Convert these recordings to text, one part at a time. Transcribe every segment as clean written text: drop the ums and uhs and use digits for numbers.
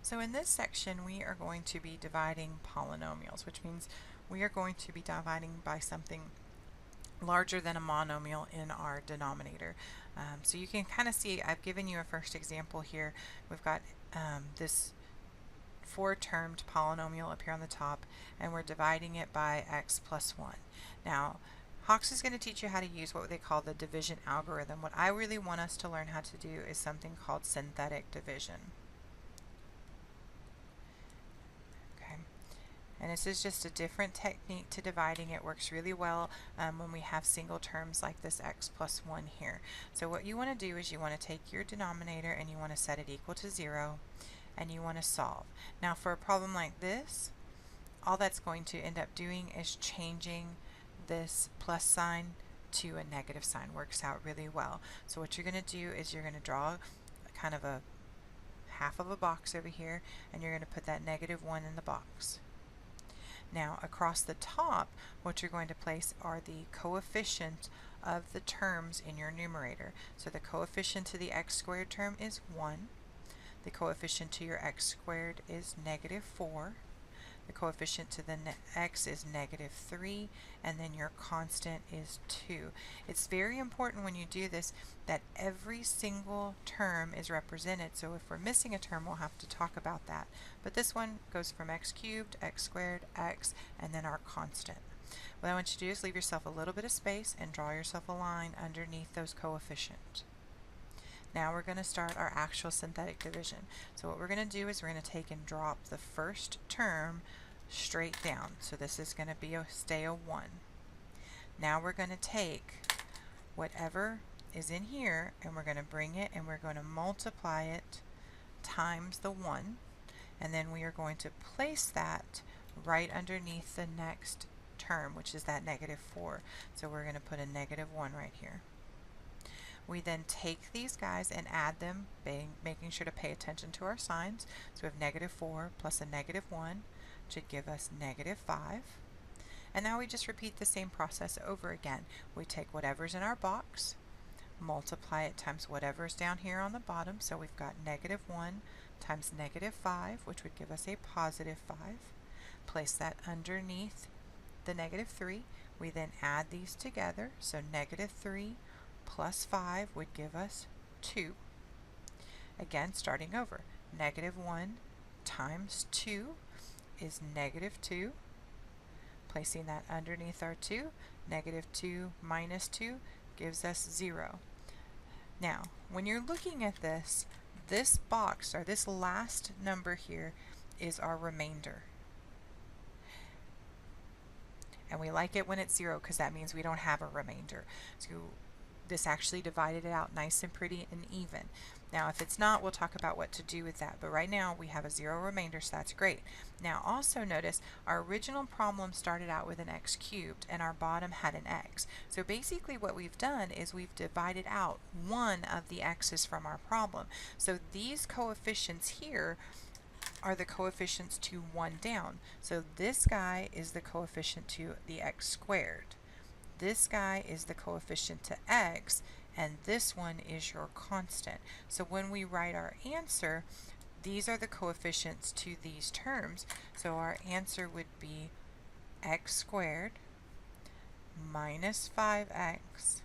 So in this section we are going to be dividing polynomials, which means we are going to be dividing by something larger than a monomial in our denominator. So you can kind of see I've given you a first example here. We've got this four-termed polynomial up here on the top, and we're dividing it by x plus 1. Now, Hawks is going to teach you how to use what they call the division algorithm. What I really want us to learn how to do is something called synthetic division. Okay, and this is just a different technique to dividing. It works really well when we have single terms like this x plus 1 here. So what you want to do is you want to take your denominator and you want to set it equal to 0, and you want to solve. Now for a problem like this, all that's going to end up doing is changing this plus sign to a negative sign. Works out really well. So what you're going to do is you're going to draw kind of a half of a box over here, and you're going to put that negative 1 in the box. Now across the top, what you're going to place are the coefficients of the terms in your numerator. So the coefficient to the x squared term is 1. The coefficient to your x squared is negative 4. The coefficient to the x is negative 3, and then your constant is 2. It's very important when you do this that every single term is represented. So if we're missing a term, we'll have to talk about that. But this one goes from x cubed, x squared, x, and then our constant. What I want you to do is leave yourself a little bit of space and draw yourself a line underneath those coefficients. Now we're going to start our actual synthetic division. So what we're going to do is we're going to take and drop the first term straight down. So this is going to stay a 1. Now we're going to take whatever is in here and we're going to bring it and we're going to multiply it times the 1, and then we are going to place that right underneath the next term, which is that negative 4. So we're going to put a negative 1 right here. We then take these guys and add them, making sure to pay attention to our signs. So we have negative 4 plus a negative 1 should give us negative 5. And now we just repeat the same process over again. We take whatever's in our box, multiply it times whatever's down here on the bottom. So we've got negative 1 times negative 5, which would give us a positive 5. Place that underneath the negative 3. We then add these together. So negative 3 plus 5 would give us 2. Again, starting over. Negative 1 times 2 is negative 2. Placing that underneath our 2, negative 2 minus 2 gives us 0. Now, when you're looking at this box, or this last number here, is our remainder. And we like it when it's 0 because that means we don't have a remainder. So this actually divided it out nice and pretty and even. Now if it's not, we'll talk about what to do with that, but right now we have a 0 remainder, so that's great. Now also notice our original problem started out with an x cubed and our bottom had an x. So basically what we've done is we've divided out one of the x's from our problem. So these coefficients here are the coefficients to 1 down. So this guy is the coefficient to the x squared. This guy is the coefficient to x, and this one is your constant. So when we write our answer, these are the coefficients to these terms. So our answer would be x squared minus 5x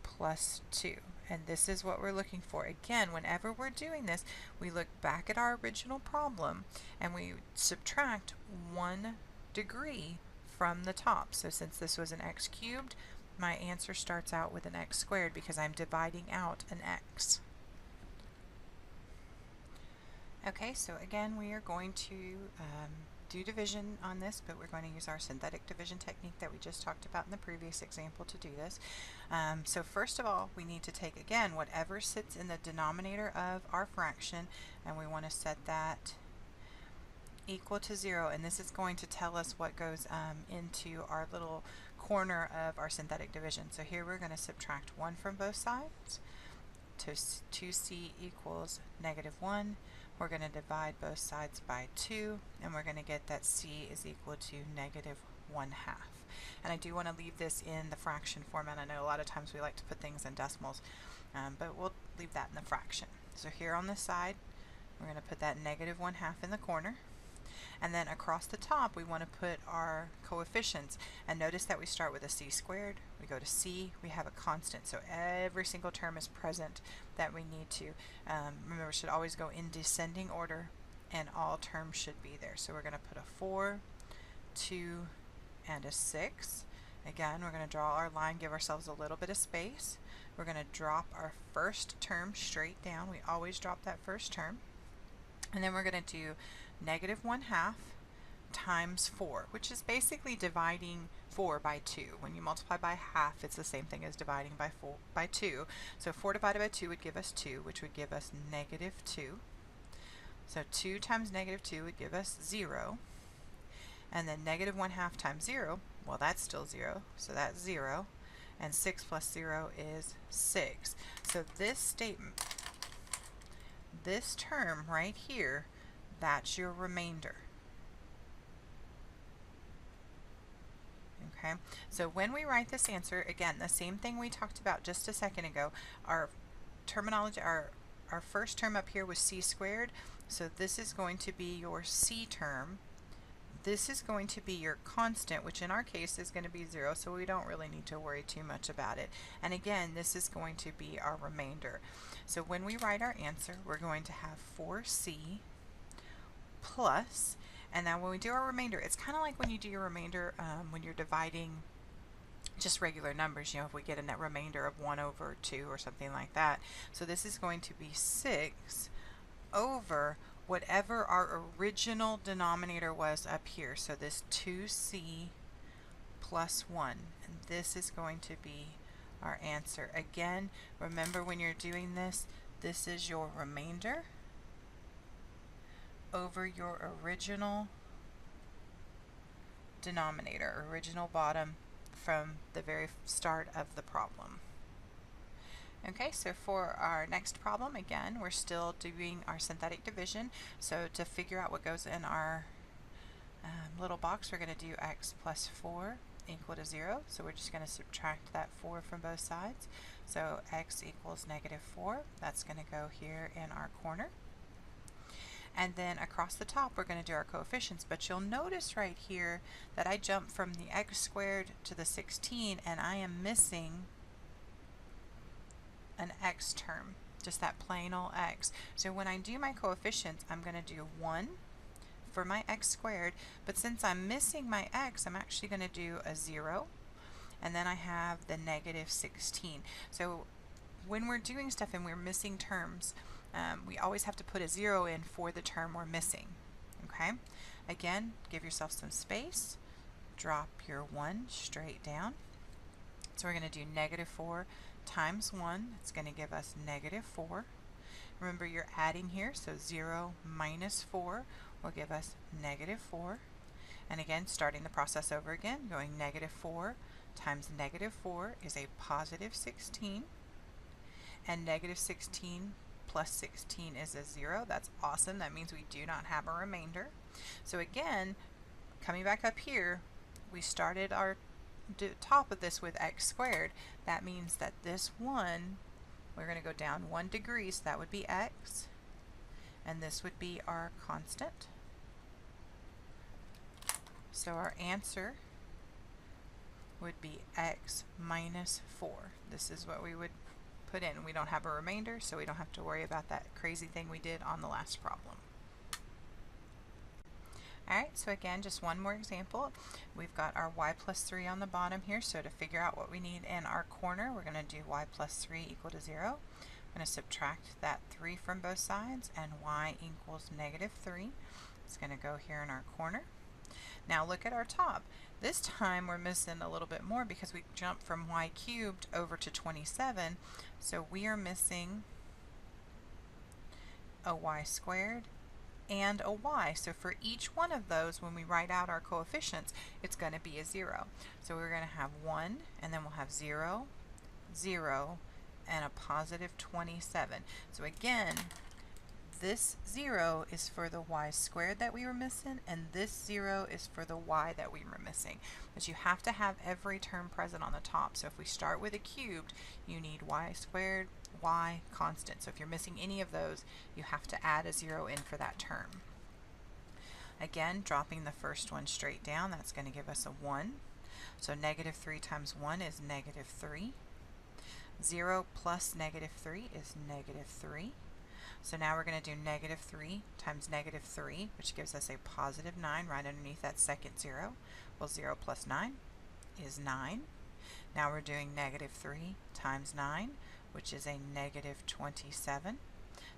plus 2. And this is what we're looking for. Again, whenever we're doing this, we look back at our original problem and we subtract 1 degree from the top. So since this was an x cubed, my answer starts out with an x squared because I'm dividing out an x. Okay, so again we are going to do division on this, but we're going to use our synthetic division technique that we just talked about in the previous example to do this. So first of all, we need to take, again, whatever sits in the denominator of our fraction, and we want to set that equal to 0, and this is going to tell us what goes into our little corner of our synthetic division. So here we're going to subtract 1 from both sides. To 2c equals negative 1. We're going to divide both sides by 2, and we're going to get that c is equal to negative 1/2. And I do want to leave this in the fraction format. I know a lot of times we like to put things in decimals, but we'll leave that in the fraction. So here on this side, We're going to put that negative 1/2 in the corner. And then across the top, we want to put our coefficients. And notice that we start with a c squared. We go to c, we have a constant. So every single term is present that we need to. Remember, we should always go in descending order, and all terms should be there. So we're going to put a 4, 2, and a 6. Again, we're going to draw our line, give ourselves a little bit of space. We're going to drop our first term straight down. We always drop that first term. And then we're going to do negative 1/2 times 4, which is basically dividing 4 by 2. When you multiply by half, it's the same thing as dividing by 2. So 4 divided by 2 would give us 2, which would give us negative 2. So 2 times negative 2 would give us 0. And then negative 1/2 times 0, well, that's still 0, so that's 0. And 6 plus 0 is 6. So this statement, this term right here, that's your remainder. Okay, so when we write this answer, again, the same thing we talked about just a second ago, our terminology, our first term up here was c squared, so this is going to be your c term. This is going to be your constant, which in our case is going to be 0, so we don't really need to worry too much about it. And again, this is going to be our remainder. So when we write our answer, we're going to have 4c plus, and now when we do our remainder, it's kind of like when you do your remainder when you're dividing just regular numbers, you know, if we get a net remainder of 1/2 or something like that. So this is going to be 6 over whatever our original denominator was up here. So this 2c plus 1, and this is going to be our answer. Again, remember when you're doing this, this is your remainder over your original denominator, original bottom from the very start of the problem. Okay, so for our next problem, again, we're still doing our synthetic division. So to figure out what goes in our little box, we're going to do x plus 4 equal to 0. So we're just going to subtract that 4 from both sides. So x equals negative 4. That's going to go here in our corner. And then across the top, we're going to do our coefficients. But you'll notice right here that I jumped from the x squared to the 16, and I am missing an x term, just that plain old x. So when I do my coefficients, I'm going to do 1 for my x squared, but since I'm missing my x, I'm actually going to do a 0, and then I have the negative 16. So when we're doing stuff and we're missing terms, we always have to put a 0 in for the term we're missing. Okay? Again, give yourself some space, drop your 1 straight down. So we're going to do negative 4 times 1, it's going to give us negative 4. Remember, you're adding here, so 0 minus 4 will give us negative 4. And again, starting the process over again, going negative 4 times negative 4 is a positive 16. And negative 16 plus 16 is a 0. That's awesome. That means we do not have a remainder. So again, coming back up here, we started our top of this with x squared. That means that this 1, we're going to go down 1 degree, so that would be x, and this would be our constant. So our answer would be x minus 4. This is what we would put in. We don't have a remainder, so we don't have to worry about that crazy thing we did on the last problem. Alright, so again, just one more example. We've got our y plus 3 on the bottom here, so to figure out what we need in our corner, we're going to do y plus 3 equal to 0. I'm going to subtract that 3 from both sides, and y equals negative 3. It's going to go here in our corner. Now look at our top. This time we're missing a little bit more because we jumped from y cubed over to 27, so we are missing a y squared and a y. So for each one of those, when we write out our coefficients, it's going to be a 0. So we're going to have 1, and then we'll have 0, 0, and a positive 27. So again, this 0 is for the y squared that we were missing, and this 0 is for the y that we were missing. But you have to have every term present on the top. So if we start with a cubed, you need y squared, y, constant. So if you're missing any of those, you have to add a 0 in for that term. Again, dropping the first one straight down, that's going to give us a 1. So negative 3 times 1 is negative 3. 0 plus negative 3 is negative 3. So now we're going to do negative 3 times negative 3, which gives us a positive 9 right underneath that second 0. Well, 0 plus 9 is 9. Now we're doing negative 3 times 9, which is a negative 27.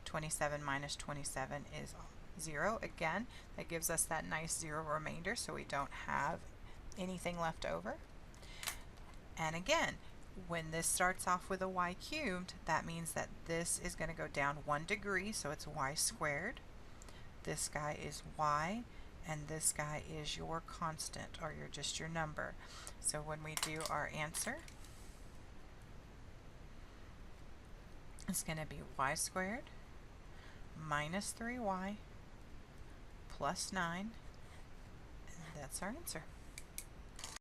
27 minus 27 is 0. Again, that gives us that nice 0 remainder, so we don't have anything left over. And again, when this starts off with a y cubed, that means that this is going to go down 1 degree, so it's y squared. This guy is y, and this guy is your constant, or just your number. So when we do our answer, it's going to be y squared minus 3y plus 9, and that's our answer.